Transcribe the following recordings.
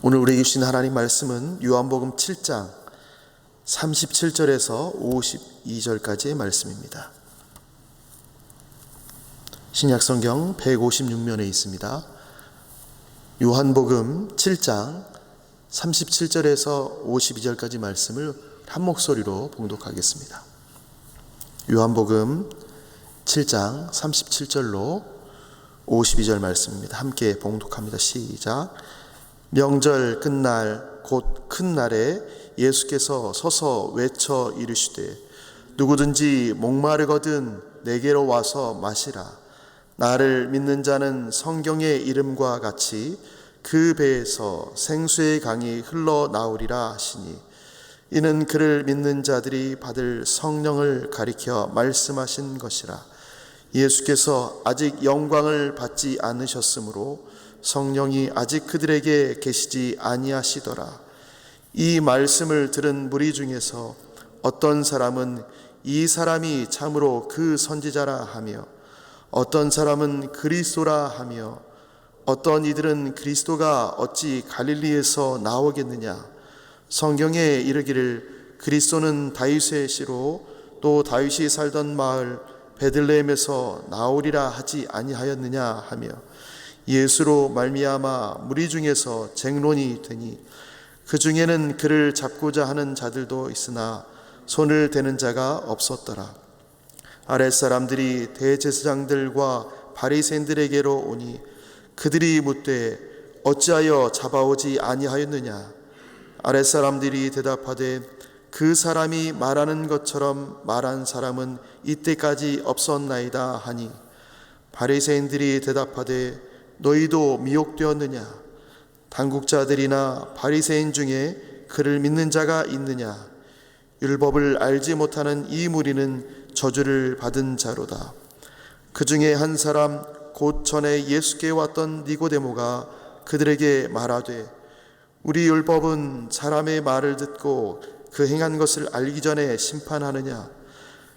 오늘 우리에게 주신 하나님 말씀은 요한복음 7장 37절에서 52절까지의 말씀입니다. 신약성경 156면에 있습니다. 요한복음 7장 37절에서 52절까지 말씀을 한 목소리로 봉독하겠습니다. 요한복음 7장 37절로 52절 말씀입니다. 함께 봉독합니다. 시작. 명절 끝날 곧 큰 날에 예수께서 서서 외쳐 이르시되 누구든지 목마르거든 내게로 와서 마시라. 나를 믿는 자는 성경의 이름과 같이 그 배에서 생수의 강이 흘러나오리라 하시니 이는 그를 믿는 자들이 받을 성령을 가리켜 말씀하신 것이라. 예수께서 아직 영광을 받지 않으셨으므로 성령이 아직 그들에게 계시지 아니하시더라. 이 말씀을 들은 무리 중에서 어떤 사람은 이 사람이 참으로 그 선지자라 하며 어떤 사람은 그리스도라 하며 어떤 이들은 그리스도가 어찌 갈릴리에서 나오겠느냐. 성경에 이르기를 그리스도는 다윗의 씨로 또 다윗이 살던 마을 베들레헴에서 나오리라 하지 아니하였느냐 하며 예수로 말미암아 무리 중에서 쟁론이 되니 그 중에는 그를 잡고자 하는 자들도 있으나 손을 대는 자가 없었더라. 아랫사람들이 대제사장들과 바리새인들에게로 오니 그들이 묻되 어찌하여 잡아오지 아니하였느냐. 아랫사람들이 대답하되 그 사람이 말하는 것처럼 말한 사람은 이때까지 없었나이다 하니 바리새인들이 대답하되 너희도 미혹되었느냐. 당국자들이나 바리새인 중에 그를 믿는 자가 있느냐. 율법을 알지 못하는 이 무리는 저주를 받은 자로다. 그 중에 한 사람 곧 전에 예수께 왔던 니고데모가 그들에게 말하되 우리 율법은 사람의 말을 듣고 그 행한 것을 알기 전에 심판하느냐.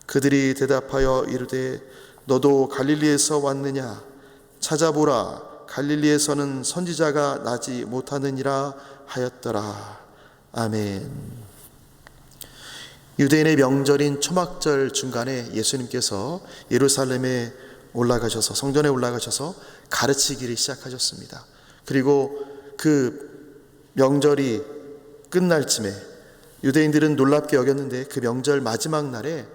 그들이 대답하여 이르되 너도 갈릴리에서 왔느냐. 찾아보라. 갈릴리에서는 선지자가 나지 못하느니라 하였더라. 아멘. 유대인의 명절인 초막절 중간에 예수님께서 예루살렘에 올라가셔서 성전에 올라가셔서 가르치기를 시작하셨습니다. 그리고 그 명절이 끝날 쯤에 유대인들은 놀랍게 여겼는데 그 명절 마지막 날에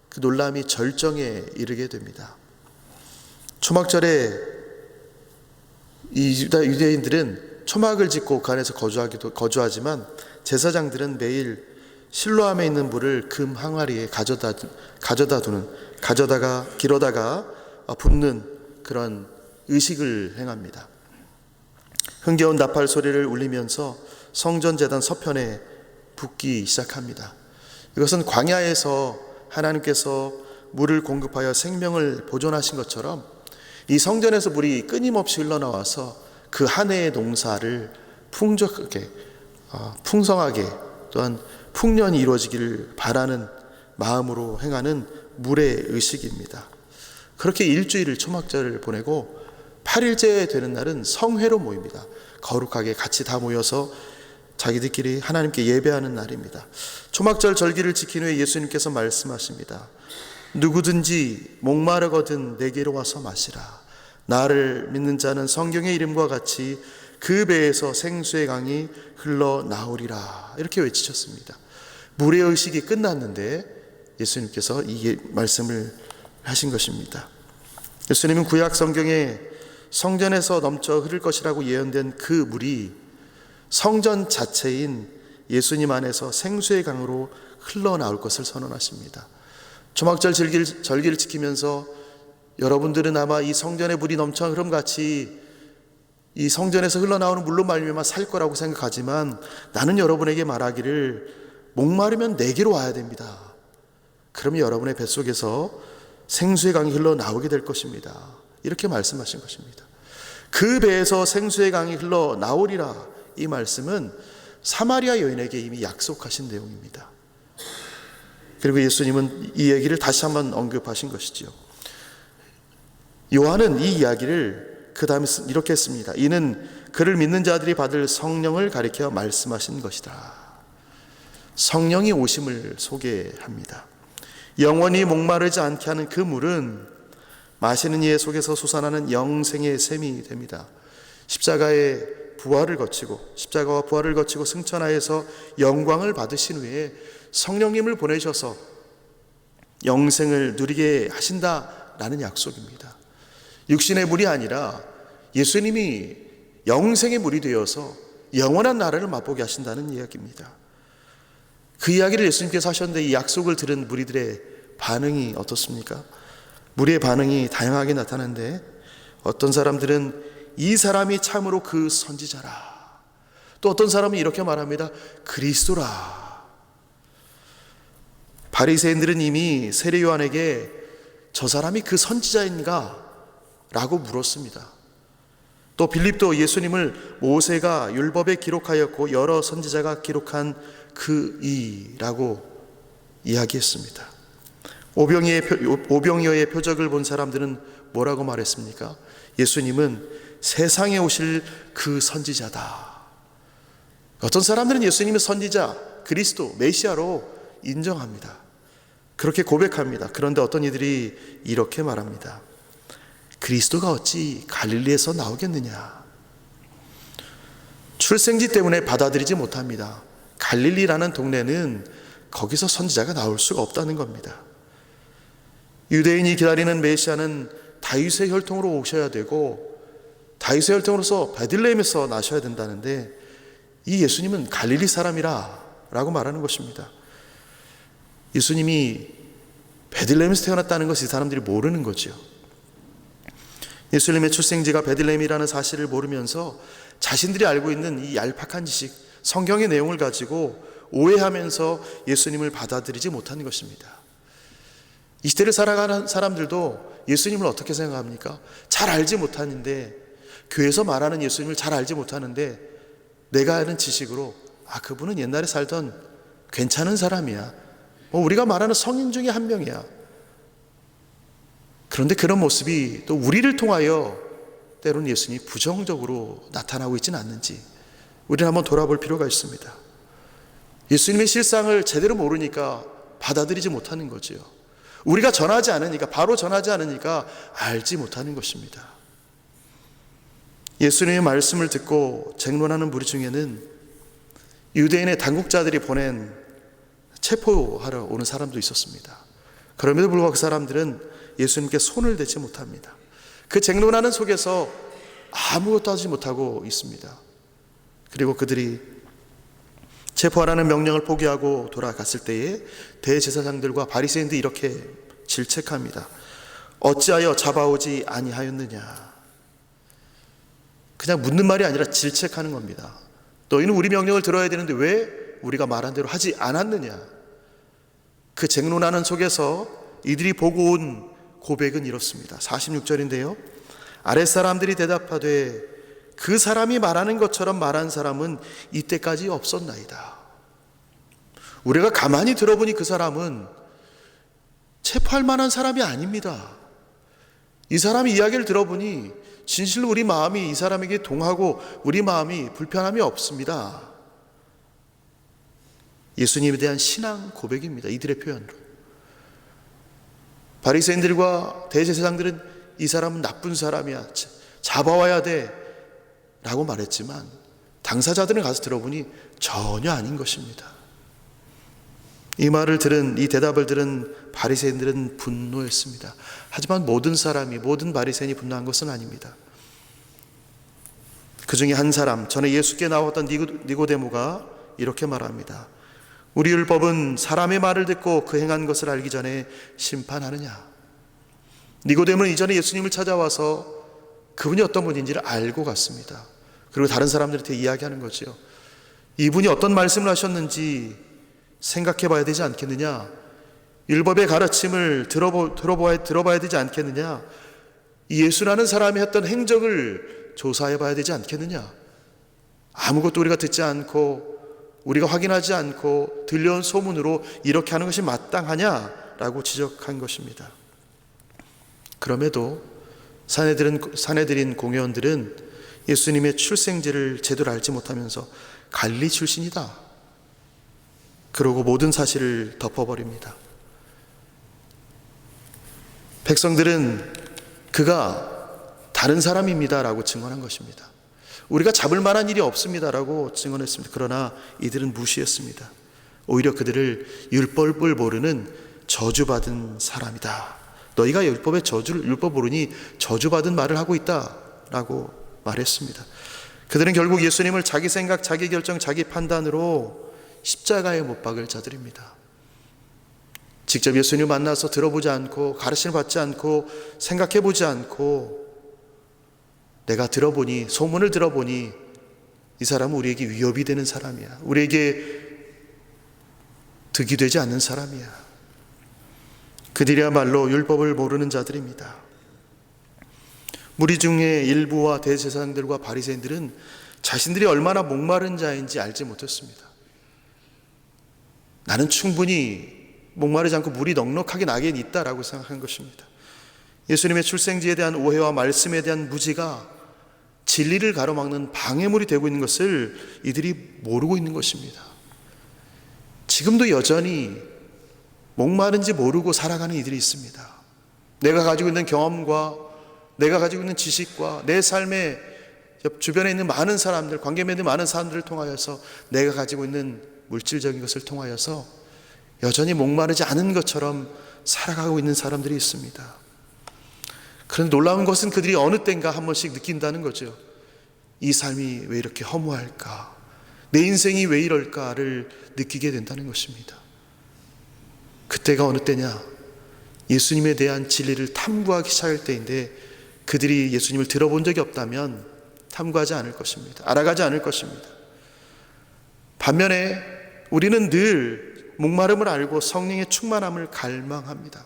그 놀람이 절정에 이르게 됩니다. 초막절에 이 유대인들은 초막을 짓고 그 안에서 거주하지만 제사장들은 매일 실로암에 있는 물을 금 항아리에 가져다가 길어다가 붓는 그런 의식을 행합니다. 흥겨운 나팔 소리를 울리면서 성전 제단 서편에 붓기 시작합니다. 이것은 광야에서 하나님께서 물을 공급하여 생명을 보존하신 것처럼 이 성전에서 물이 끊임없이 흘러나와서 그 한 해의 농사를 풍족하게 풍성하게 또한 풍년이 이루어지기를 바라는 마음으로 행하는 물의 의식입니다. 그렇게 일주일을 초막절을 보내고 8일째 되는 날은 성회로 모입니다. 거룩하게 같이 다 모여서 자기들끼리 하나님께 예배하는 날입니다. 초막절 절기를 지킨 후에 예수님께서 말씀하십니다. 누구든지 목마르거든 내게로 와서 마시라. 나를 믿는 자는 성경의 이름과 같이 그 배에서 생수의 강이 흘러나오리라. 이렇게 외치셨습니다. 물의 의식이 끝났는데 예수님께서 이 말씀을 하신 것입니다. 예수님은 구약 성경에 성전에서 넘쳐 흐를 것이라고 예언된 그 물이 성전 자체인 예수님 안에서 생수의 강으로 흘러나올 것을 선언하십니다. 초막절 절기를 지키면서 여러분들은 아마 이 성전의 물이 넘쳐 흐름같이 이 성전에서 흘러나오는 물로 말미암아 살 거라고 생각하지만 나는 여러분에게 말하기를 목마르면 내게로 와야 됩니다. 그러면 여러분의 뱃속에서 생수의 강이 흘러나오게 될 것입니다. 이렇게 말씀하신 것입니다. 그 배에서 생수의 강이 흘러나오리라. 이 말씀은 사마리아 여인에게 이미 약속하신 내용입니다. 그리고 예수님은 이 얘기를 다시 한번 언급하신 것이지요. 요한은 이 이야기를 그 다음에 이렇게 했습니다. 이는 그를 믿는 자들이 받을 성령을 가리켜 말씀하신 것이다. 성령이 오심을 소개합니다. 영원히 목마르지 않게 하는 그 물은 마시는 이의 속에서 솟아나는 영생의 샘이 됩니다. 십자가와 부활을 거치고 승천하여서 영광을 받으신 후에 성령님을 보내셔서 영생을 누리게 하신다라는 약속입니다. 육신의 물이 아니라 예수님이 영생의 물이 되어서 영원한 나라를 맛보게 하신다는 이야기입니다. 그 이야기를 예수님께서 하셨는데 이 약속을 들은 무리들의 반응이 어떻습니까? 무리의 반응이 다양하게 나타나는데 어떤 사람들은 이 사람이 참으로 그 선지자라, 또 어떤 사람은 이렇게 말합니다. 그리스도라. 바리새인들은 이미 세례 요한에게 저 사람이 그 선지자인가? 라고 물었습니다. 또 빌립도 예수님을 모세가 율법에 기록하였고 여러 선지자가 기록한 그 이라고 이야기했습니다. 오병이어의 표적을 본 사람들은 뭐라고 말했습니까? 예수님은 세상에 오실 그 선지자다. 어떤 사람들은 예수님의 선지자, 그리스도, 메시아로 인정합니다. 그렇게 고백합니다. 그런데 어떤 이들이 이렇게 말합니다. 그리스도가 어찌 갈릴리에서 나오겠느냐? 출생지 때문에 받아들이지 못합니다. 갈릴리라는 동네는 거기서 선지자가 나올 수가 없다는 겁니다. 유대인이 기다리는 메시아는 다윗의 혈통으로 오셔야 되고 다윗의 혈통으로서 베들레헴에서 나셔야 된다는데 이 예수님은 갈릴리 사람이라 라고 말하는 것입니다. 예수님이 베들레헴에서 태어났다는 것을 이 사람들이 모르는 거죠. 예수님의 출생지가 베들레헴이라는 사실을 모르면서 자신들이 알고 있는 이 얄팍한 지식, 성경의 내용을 가지고 오해하면서 예수님을 받아들이지 못하는 것입니다. 이 시대를 살아가는 사람들도 예수님을 어떻게 생각합니까? 잘 알지 못하는데, 교회에서 말하는 예수님을 잘 알지 못하는데 내가 아는 지식으로 그분은 옛날에 살던 괜찮은 사람이야, 우리가 말하는 성인 중에 한 명이야. 그런데 그런 모습이 또 우리를 통하여 때로는 예수님이 부정적으로 나타나고 있지는 않는지 우리는 한번 돌아볼 필요가 있습니다. 예수님의 실상을 제대로 모르니까 받아들이지 못하는 거지요. 우리가 전하지 않으니까, 바로 전하지 않으니까 알지 못하는 것입니다. 예수님의 말씀을 듣고 쟁론하는 무리 중에는 유대인의 당국자들이 보낸 체포하러 오는 사람도 있었습니다. 그럼에도 불구하고 그 사람들은 예수님께 손을 대지 못합니다. 그 쟁론하는 속에서 아무것도 하지 못하고 있습니다. 그리고 그들이 체포하라는 명령을 포기하고 돌아갔을 때에 대제사장들과 바리새인들이 이렇게 질책합니다. 어찌하여 잡아오지 아니하였느냐? 그냥 묻는 말이 아니라 질책하는 겁니다. 너희는 우리 명령을 들어야 되는데 왜 우리가 말한 대로 하지 않았느냐? 그 쟁론하는 속에서 이들이 보고 온 고백은 이렇습니다. 46절인데요. 아랫사람들이 대답하되 그 사람이 말하는 것처럼 말한 사람은 이때까지 없었나이다. 우리가 가만히 들어보니 그 사람은 체포할 만한 사람이 아닙니다. 이 사람의 이야기를 들어보니 진실로 우리 마음이 이 사람에게 동하고 우리 마음이 불편함이 없습니다. 예수님에 대한 신앙 고백입니다. 이들의 표현으로. 바리새인들과 대제사장들은 이 사람은 나쁜 사람이야, 잡아와야 돼 라고 말했지만 당사자들은 가서 들어보니 전혀 아닌 것입니다. 이 말을 들은, 이 대답을 들은 바리새인들은 분노했습니다. 하지만 모든 바리새인이 분노한 것은 아닙니다. 그 중에 한 사람, 전에 예수께 나왔던 니고데모가 이렇게 말합니다. 우리 율법은 사람의 말을 듣고 그 행한 것을 알기 전에 심판하느냐? 니고데모는 이전에 예수님을 찾아와서 그분이 어떤 분인지를 알고 갔습니다. 그리고 다른 사람들한테 이야기하는 거죠. 이분이 어떤 말씀을 하셨는지 생각해 봐야 되지 않겠느냐? 율법의 가르침을 들어봐야 되지 않겠느냐? 이 예수라는 사람이 했던 행적을 조사해 봐야 되지 않겠느냐? 아무것도 우리가 듣지 않고 우리가 확인하지 않고 들려온 소문으로 이렇게 하는 것이 마땅하냐라고 지적한 것입니다. 그럼에도 사내들인 공회원들은 예수님의 출생지를 제대로 알지 못하면서 갈릴리 출신이다, 그러고 모든 사실을 덮어버립니다. 백성들은 그가 다른 사람입니다 라고 증언한 것입니다. 우리가 잡을 만한 일이 없습니다 라고 증언했습니다. 그러나 이들은 무시했습니다. 오히려 그들을 율법을 모르는 저주받은 사람이다, 너희가 율법 모르니 저주받은 말을 하고 있다 라고 말했습니다. 그들은 결국 예수님을 자기 생각, 자기 결정, 자기 판단으로 십자가에 못 박을 자들입니다. 직접 예수님을 만나서 들어보지 않고 가르침을 받지 않고 생각해 보지 않고 내가 들어보니, 소문을 들어보니 이 사람은 우리에게 위협이 되는 사람이야, 우리에게 득이 되지 않는 사람이야. 그들이야말로 율법을 모르는 자들입니다. 무리 중에 일부와 대제사장들과 바리새인들은 자신들이 얼마나 목마른 자인지 알지 못했습니다. 나는 충분히 목마르지 않고 물이 넉넉하게 나게 있다라고 생각한 것입니다. 예수님의 출생지에 대한 오해와 말씀에 대한 무지가 진리를 가로막는 방해물이 되고 있는 것을 이들이 모르고 있는 것입니다. 지금도 여전히 목마른지 모르고 살아가는 이들이 있습니다. 내가 가지고 있는 경험과 내가 가지고 있는 지식과 내 삶의 주변에 있는 많은 사람들, 관계 맺는 많은 사람들을 통하여서 내가 가지고 있는 물질적인 것을 통하여서 여전히 목마르지 않은 것처럼 살아가고 있는 사람들이 있습니다. 그런데 놀라운 것은 그들이 어느 때인가 한 번씩 느낀다는 거죠. 이 삶이 왜 이렇게 허무할까? 내 인생이 왜 이럴까를 느끼게 된다는 것입니다. 그때가 어느 때냐? 예수님에 대한 진리를 탐구하기 시작할 때인데 그들이 예수님을 들어본 적이 없다면 탐구하지 않을 것입니다. 알아가지 않을 것입니다. 반면에 우리는 늘 목마름을 알고 성령의 충만함을 갈망합니다.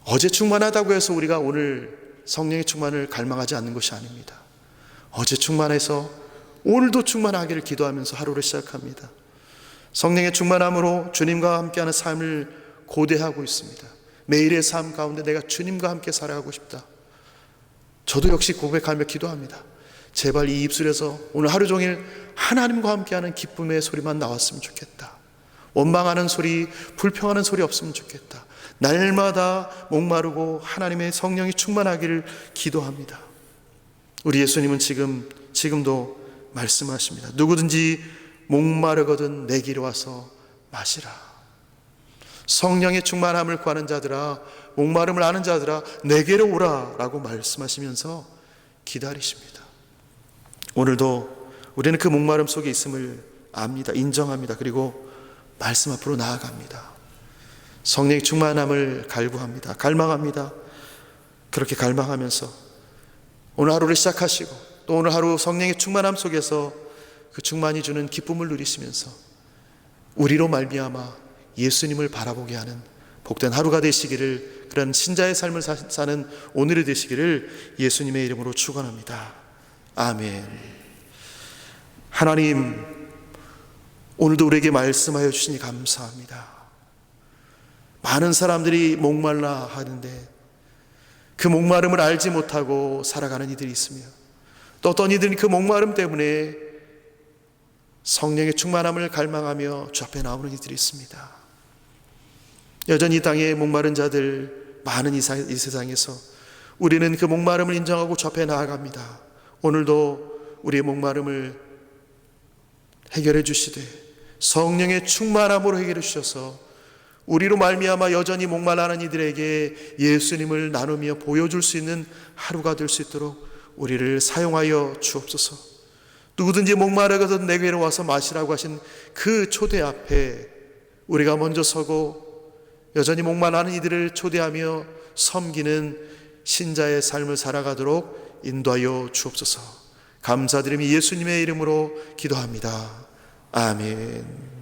어제 충만하다고 해서 우리가 오늘 성령의 충만을 갈망하지 않는 것이 아닙니다. 어제 충만해서 오늘도 충만하기를 기도하면서 하루를 시작합니다. 성령의 충만함으로 주님과 함께하는 삶을 고대하고 있습니다. 매일의 삶 가운데 내가 주님과 함께 살아가고 싶다. 저도 역시 고백하며 기도합니다. 제발 이 입술에서 오늘 하루 종일 하나님과 함께하는 기쁨의 소리만 나왔으면 좋겠다. 원망하는 소리, 불평하는 소리 없으면 좋겠다. 날마다 목마르고 하나님의 성령이 충만하기를 기도합니다. 우리 예수님은 지금도 말씀하십니다. 누구든지 목마르거든 내게로 와서 마시라. 성령의 충만함을 구하는 자들아, 목마름을 아는 자들아, 내게로 오라 라고 말씀하시면서 기다리십니다. 오늘도 우리는 그 목마름 속에 있음을 압니다. 인정합니다. 그리고 말씀 앞으로 나아갑니다. 성령의 충만함을 갈구합니다. 갈망합니다. 그렇게 갈망하면서 오늘 하루를 시작하시고 또 오늘 하루 성령의 충만함 속에서 그 충만이 주는 기쁨을 누리시면서 우리로 말미암아 예수님을 바라보게 하는 복된 하루가 되시기를, 그런 신자의 삶을 사는 오늘이 되시기를 예수님의 이름으로 축원합니다. 아멘. 하나님, 오늘도 우리에게 말씀하여 주시니 감사합니다. 많은 사람들이 목말라 하는데 그 목마름을 알지 못하고 살아가는 이들이 있으며 또 어떤 이들은 그 목마름 때문에 성령의 충만함을 갈망하며 주 앞에 나오는 이들이 있습니다. 여전히 이 땅에 목마른 자들 많은 이 세상에서 우리는 그 목마름을 인정하고 주 앞에 나아갑니다. 오늘도 우리의 목마름을 해결해 주시되 성령의 충만함으로 해결해 주셔서 우리로 말미암아 여전히 목말라하는 이들에게 예수님을 나누며 보여줄 수 있는 하루가 될 수 있도록 우리를 사용하여 주옵소서. 누구든지 목마르거든 내게로 와서 마시라고 하신 그 초대 앞에 우리가 먼저 서고 여전히 목말라하는 이들을 초대하며 섬기는 신자의 삶을 살아가도록 인도하여 주옵소서. 감사드리며 예수님의 이름으로 기도합니다. 아멘.